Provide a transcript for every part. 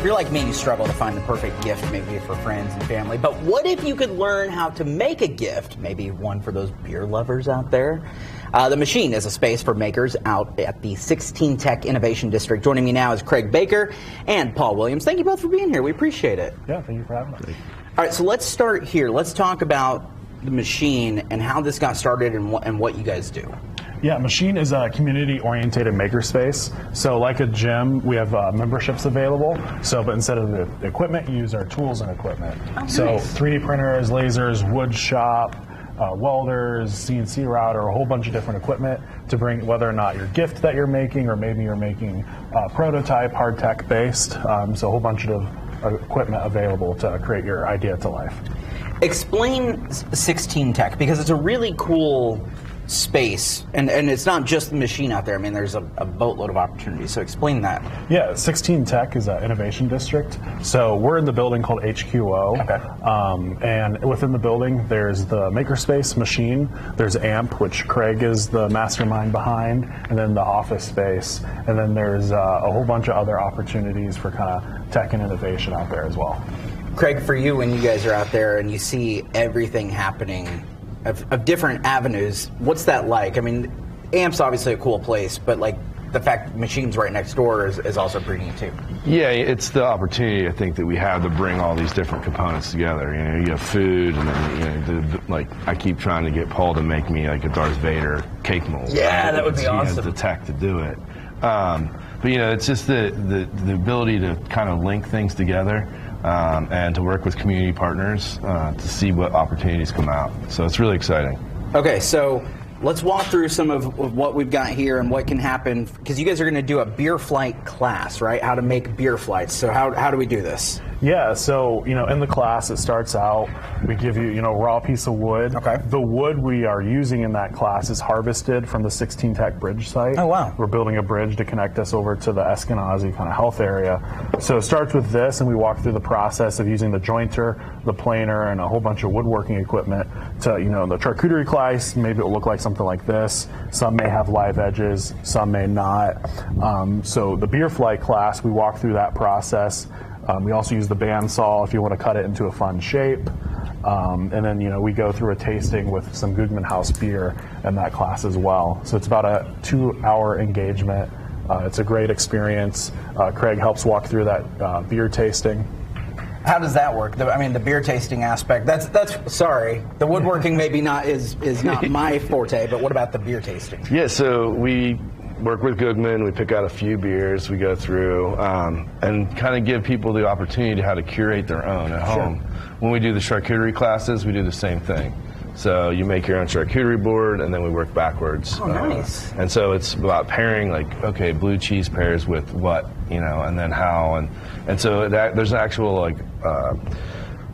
you're like me and you struggle to find the perfect gift, maybe for friends and family, but what if you could learn how to make a gift, maybe one for those beer lovers out there? The Machyne is a space for makers out at the 16 Tech Innovation District. Joining me now is Craig Baker and Paul Williams. Thank you both for being here. We appreciate it. Yeah, thank you for having us. All right, so let's start here. Let's talk about the Machyne and how this got started and what you guys do. Yeah, Machyne is a community-oriented makerspace. So like a gym, we have memberships available. But instead of the equipment, you use our tools and equipment. Oh, so nice. 3D printers, lasers, wood shop, welders, CNC router, a whole bunch of different equipment to bring, whether or not your gift that you're making, or maybe you're making a prototype, hard tech based. So a whole bunch of equipment available to create your idea to life. Explain 16 Tech, because it's a really cool space, and it's not just the Machyne out there. I mean, there's a boatload of opportunities, so explain that. Yeah, 16 Tech is an innovation district. So we're in the building called HQO. Okay. And within the building, there's the makerspace Machyne, there's AMP, which Craig is the mastermind behind, and then the office space. And then there's a whole bunch of other opportunities for kind of tech and innovation out there as well. Craig, for you, when you guys are out there and you see everything happening of different avenues, what's that like? I mean, AMP's obviously a cool place, but like the fact that Machyne's right next door is also pretty neat too. Yeah, it's the opportunity I think that we have to bring all these different components together. You know, you have food, and then like I keep trying to get Paul to make me like a Darth Vader cake mold. Yeah, that would be awesome. He has the tech to do it. But it's just the ability to kind of link things together. And to work with community partners to see what opportunities come out. So it's really exciting. Okay, so let's walk through some of what we've got here and what can happen, because you guys are going to do a beer flight class, right? How to make beer flights. So how do we do this? Yeah, so, in the class, it starts out, we give you, a raw piece of wood. Okay. The wood we are using in that class is harvested from the 16 Tech Bridge site. Oh, wow. We're building a bridge to connect us over to the Eskenazi kind of health area. So it starts with this, and we walk through the process of using the jointer, the planer, and a whole bunch of woodworking equipment to, the charcuterie class, maybe it'll look like something like this. Some may have live edges, some may not. So the beer flight class, we walk through that process. We also use the bandsaw if you want to cut it into a fun shape. And then, we go through a tasting with some Gugman House beer in that class as well. So it's about a 2-hour engagement. It's a great experience. Craig helps walk through that beer tasting. How does that work? The beer tasting aspect, that's sorry. The woodworking maybe is not my forte, but what about the beer tasting? Yeah, so we work with Gugman, we pick out a few beers, we go through, and kind of give people the opportunity to how to curate their own at home. When we do the charcuterie classes, we do the same thing. So you make your own charcuterie board, and then we work backwards. Oh, nice. And so it's about pairing, like, okay, blue cheese pairs with what, and then how, and so there's an actual,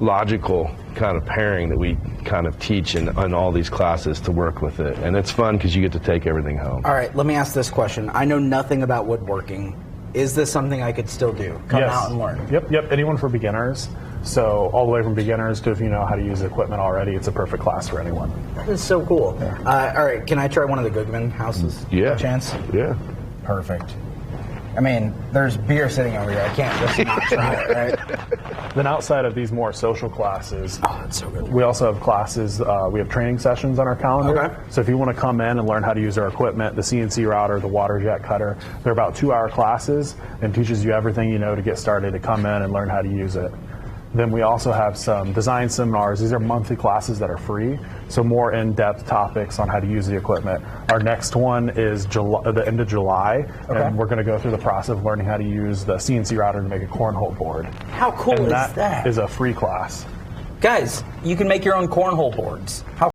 logical kind of pairing that we kind of teach in all these classes to work with it. And it's fun because you get to take everything home. All right, let me ask this question. I know nothing about woodworking. Is this something I could still do? Come out and learn? Yep. Anyone for beginners. So all the way from beginners to if you know how to use the equipment already, it's a perfect class for anyone. That is so cool. Yeah. All right, can I try one of the Gugman houses? Yeah. Chance? Yeah. Perfect. There's beer sitting over here. I can't just not try it, right? Then outside of these more social classes, Oh, that's so good. we also have classes, we have training sessions on our calendar. Okay. So if you want to come in and learn how to use our equipment, the CNC router, the water jet cutter, they're about 2-hour classes and teaches you everything you know to get started to come in and learn how to use it. Then we also have some design seminars. These are monthly classes that are free, so more in-depth topics on how to use the equipment. Our next one is the end of July, and we're going to go through the process of learning how to use the CNC router to make a cornhole board. How cool And is that? that is a free class. Guys, you can make your own cornhole boards. How